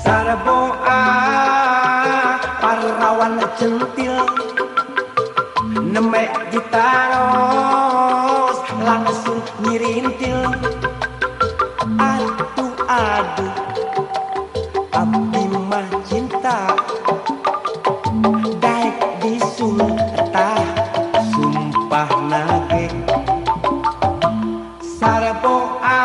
Sarboa parawan centil nemek ditaros langsung ngirintil. Aduh aduh abdi mah cinta daek bisul tah sumpah nage. Sarboa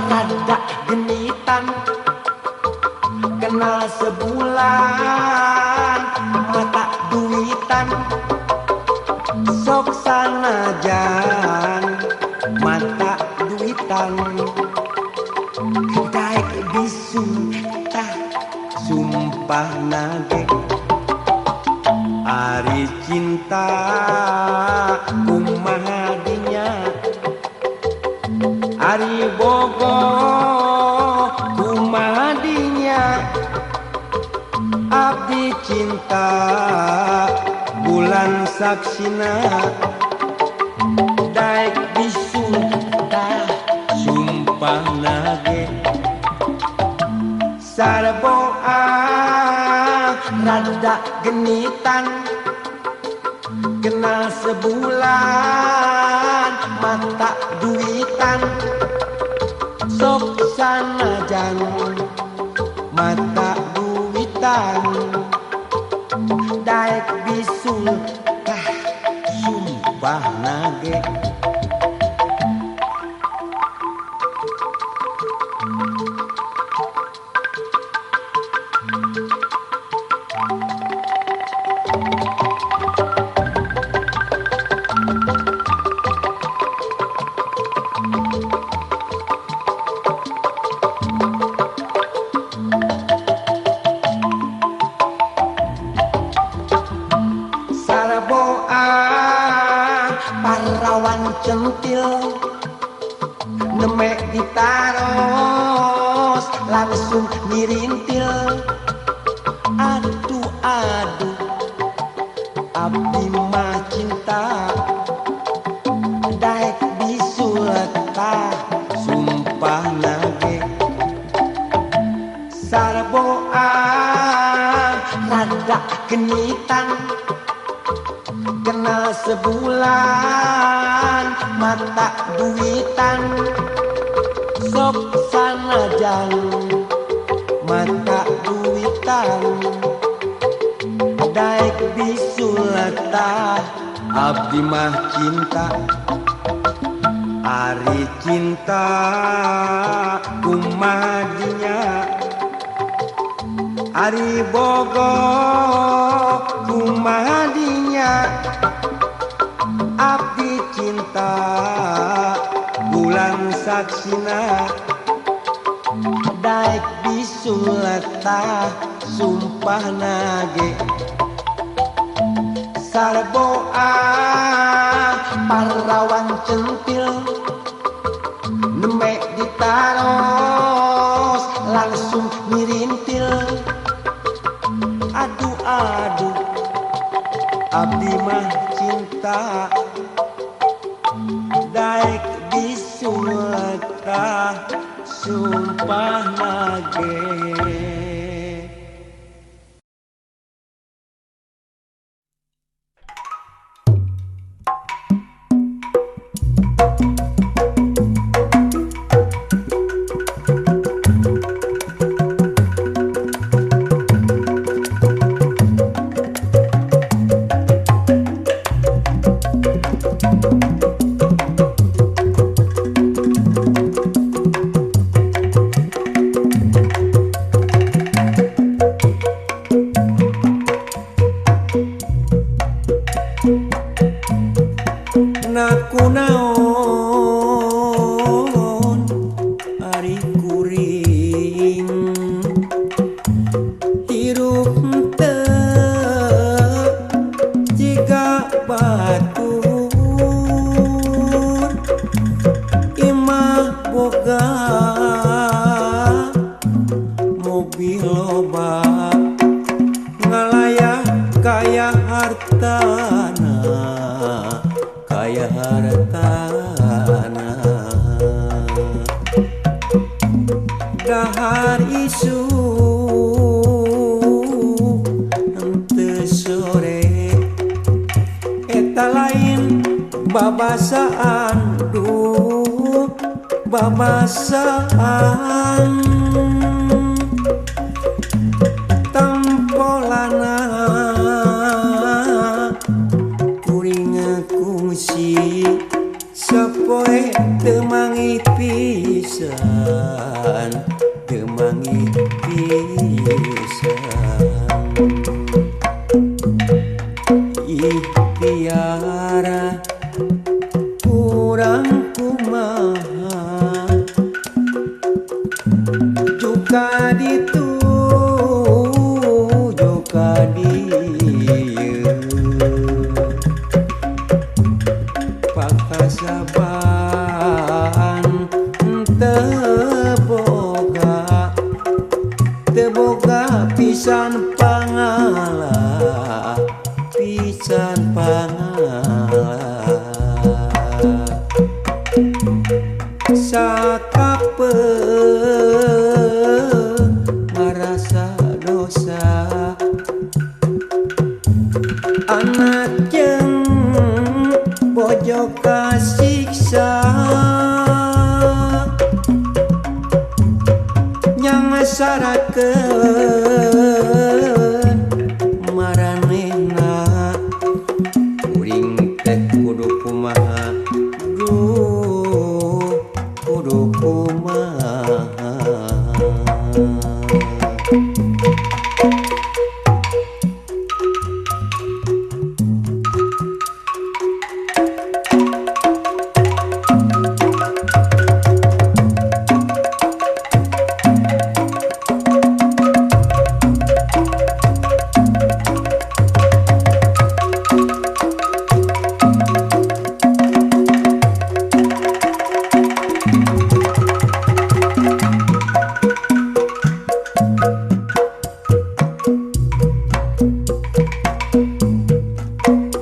rada genitan kenal sebulan mata duitan sok sanajan mata duitan daek bisu tah sumpah nage. Ari cinta kumaha dinya ari bogo kumaha dinya abdi cinta bulan saksina daek bisu tah sumpah nage. Sarboa rada genitan kenal sebulan mata duitan sok sanajan mata duitan daek bisul tah sumpah nage. Sarboa parawan centil nemek ditaros langsung ngirintil. Aduh aduh abdi mah cinta daek bisul tah sumpah nage. Sarboa rada genitan kenal sebulan mata duitan sok sanajan mata duitan daek bisul tah abdi mah cinta. Ari cinta kumaha dinya ari bogo kumaha dinya abdi cinta bulan saksina daek bisul tah sumpah nage. Sarboa parawan centil nemek ditaros langsung ngirintil. Aduh aduh abdi mah cinta daek bisul tah sumpah nage. dahar isu henteu sore eta lain babasaan duh babasaan tampolana kuring kungsi sapoe teu mangi pisan teu mangi pisan ikhtiara kurang kumaha juga ditu juga dieu pakasaban teboga teboga pisan pangala pisan pangala sakape ngarasa dosa anak jeung bojo kasiksa nyangasarakeun maranehna kuring teh kudu kumaha duh kudu kumaha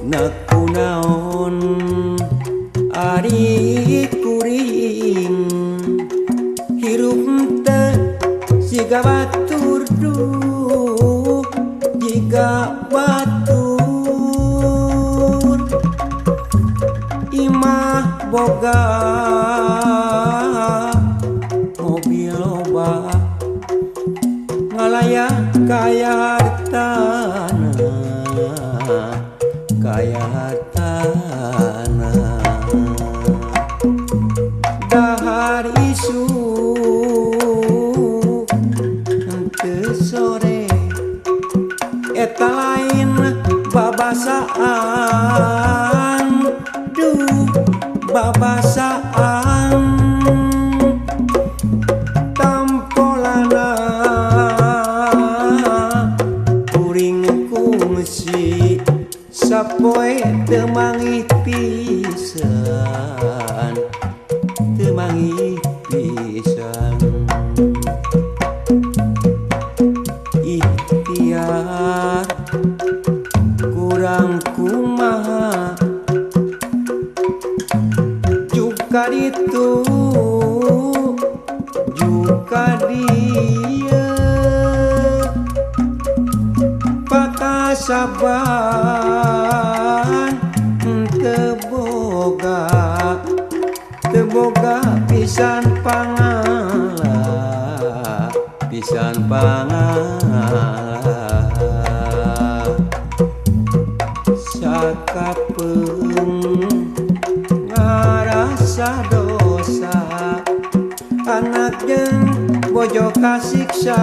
nakunaon ari kuring hirup teh siga batur duh jiga batur imah boga mobil loba ngalayak kaya hartana kaya hartana dahar isu henteu sore eta lain babasaan duh babasaan tampolana kuring kungsi sapoe teu mangi pisan teu mangi pisan ikhtiar kurang kumaha juga ditu juga dia pakasaban teboga teboga pisan pangala pisan pangala sakapeung ngarasa dosa anak jeung bojo kasiksa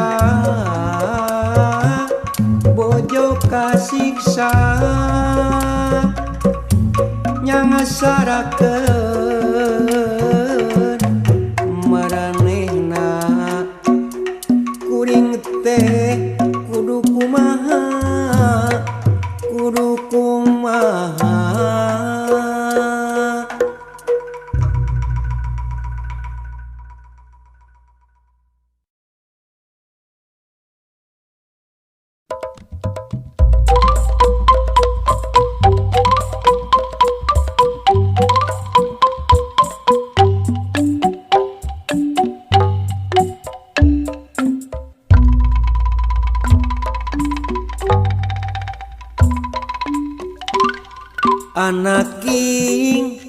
bojo kasiksa nyangasarakeun maranehna kuring teh kudu kumaha kudu kumaha anaking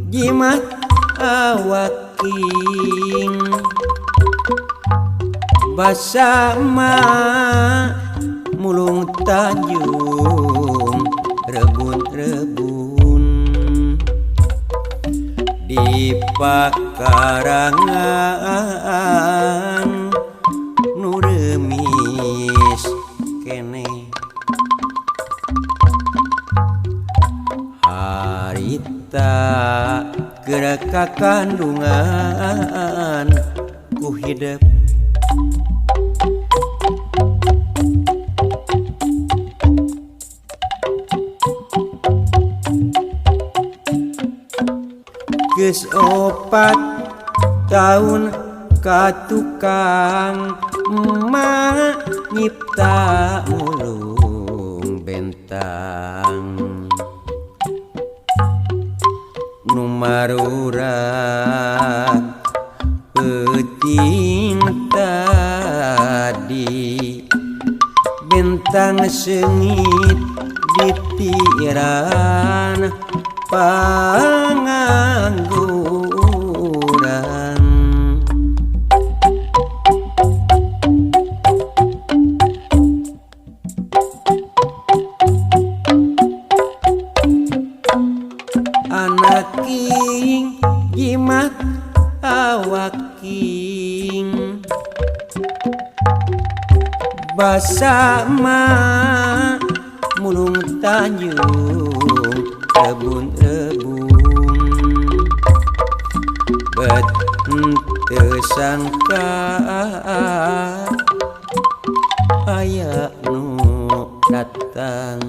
jimat awaking basama mulung tanjung rebun-rebun di pakarangan nu remis kene harita gerak kandungan ku hidup geus 4 tahun katukang emak nyipta mulung bentang nu marurag peuting tadi bentang sengit ditiran pangangguran anaking jimat awaking basama mulung tanjung rebun-rebun bet teu sangka aya nu datang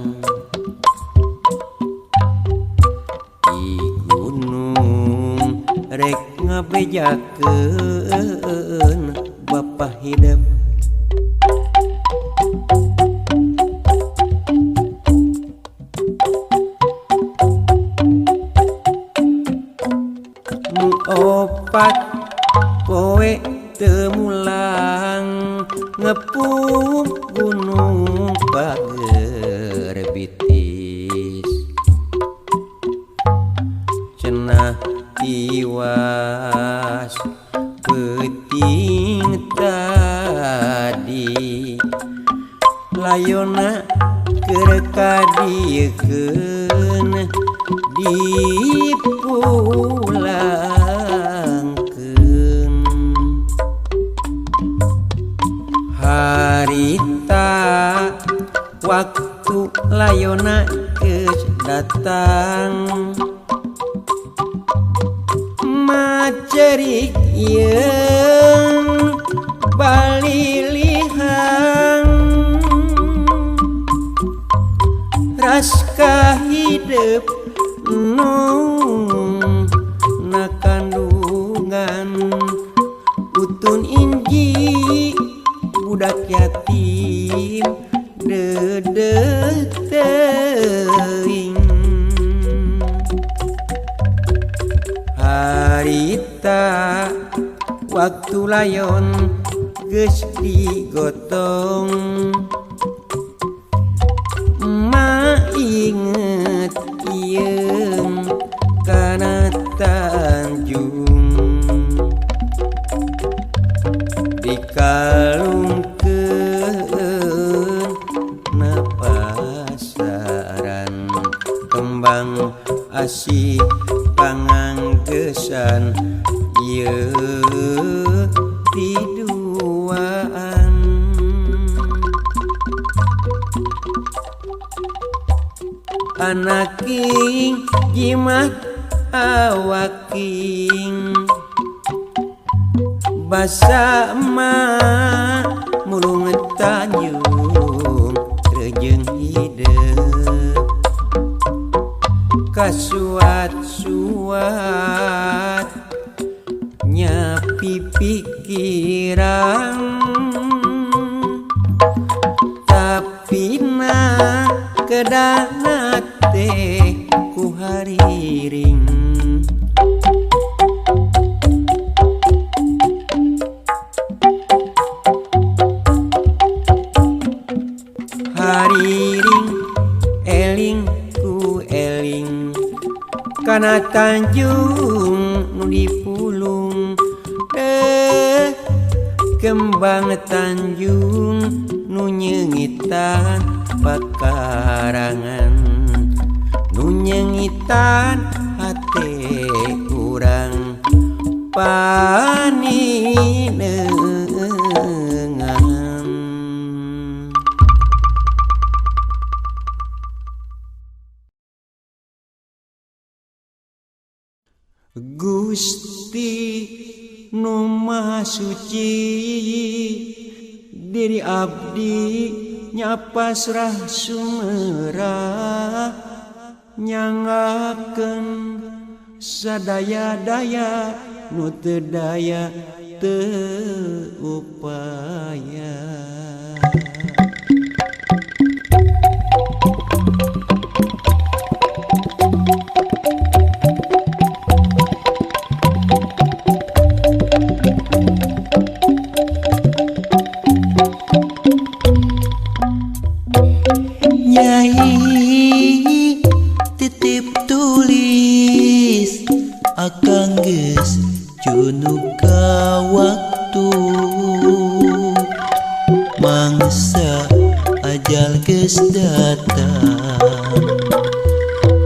di gunung rek ngabejakeun bapa hidup opat poe temulang ngepung gunung pager bitis cenah tiwas peuting tadi layona keur kadiekeun dipulangkeun harita waktu layona geus datang macerik yeung balilihang raska hidup nung na kandungan utun inji budak yatim dedeh teuing harita waktu layon geus digotong ma inget ieung kana tanjung dikalungkeun na pasaran kembang asih panganggesan ieu tiduaan anaking jimat awaking basama mulung tanjung rejeung hidup kasuat-suat nyapi pikiran tapi na kedana teh ku hariring hariring eling ku eling kana Tanjung nu dipulung kembang Tanjung nu nyengitan pakarangan nu nyengitan hate urang paninengan. Gusti nu Maha Suci diri abdi nyapasrah sumerah nyangakeun sadaya-daya nu teu daya teu upaya. Nyai titip tulis akang geus junuka waktu mangsa ajal geus datang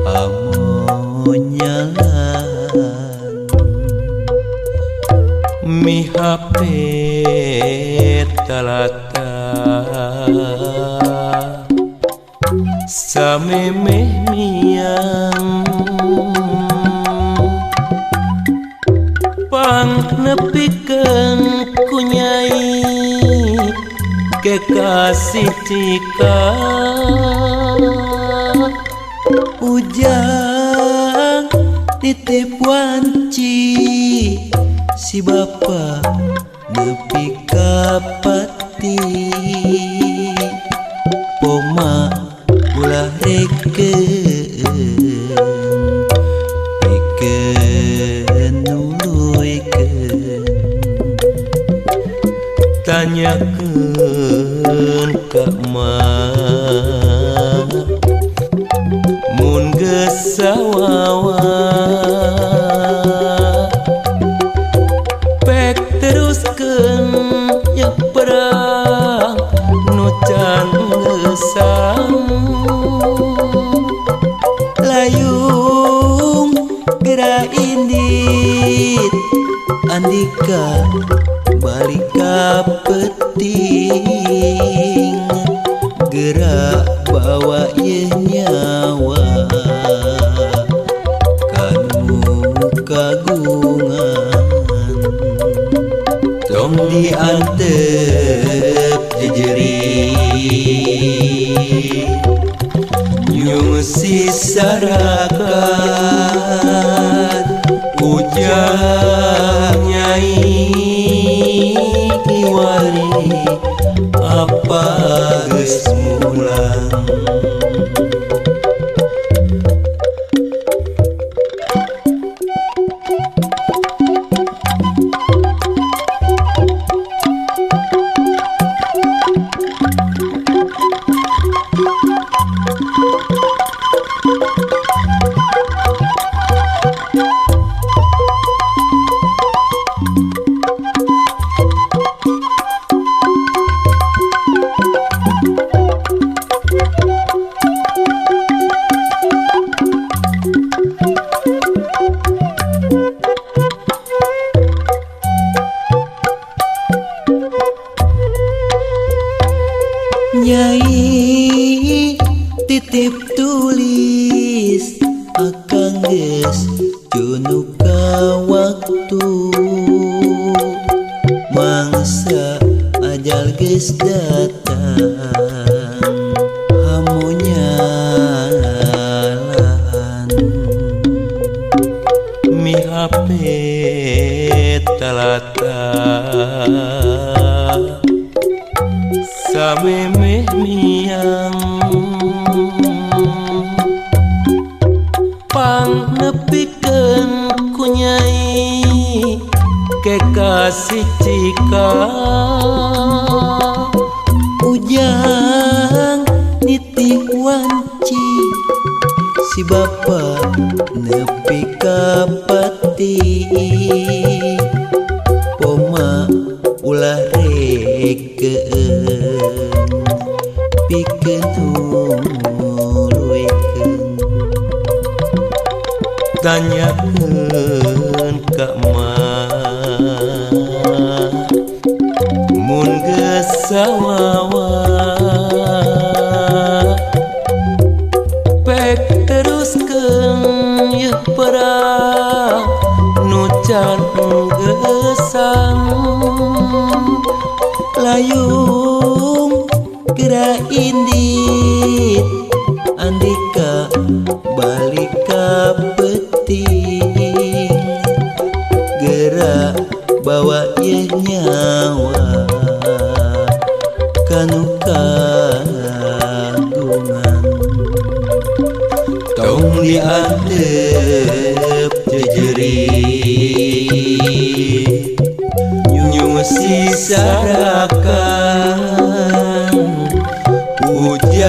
amonyalan mihape talata samemeh miang pangnepikeun ku Nyai kekasih cika ujang titip wanci si bapa nepi ka pati poma ulah reken nuluykeun tanyakeun ka emak mun geus sawawa pek teruskeun nya perang nu can geusang layung gera indit andika balik ka peting gerak bawa ye nyawa kanu kagungan tong diantep jejeri nyusi sarakat ujang Nyai kiwari apa geus mulang. Nyai titip tulis akang geus junuka waktu mangsa ajal geus datang hamunyalan mihape talata samemeh miang pangnepikeun ku Nyai kekasih cika ujang nitik wanci si bapa nepi ka pati poma ulah rekeun pikeun huluykeun tanyakeun ka emak mun geus sawawa pek teruskeun yeuh perang nu can geusang layung geura indit andika balik ka peuting geura bawa yeuh nyawa kanu kagungan tong diantep jejerit nyusi sarakan ujang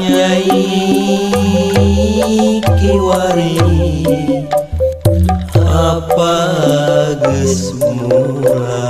nyai kiwari apa geus mulai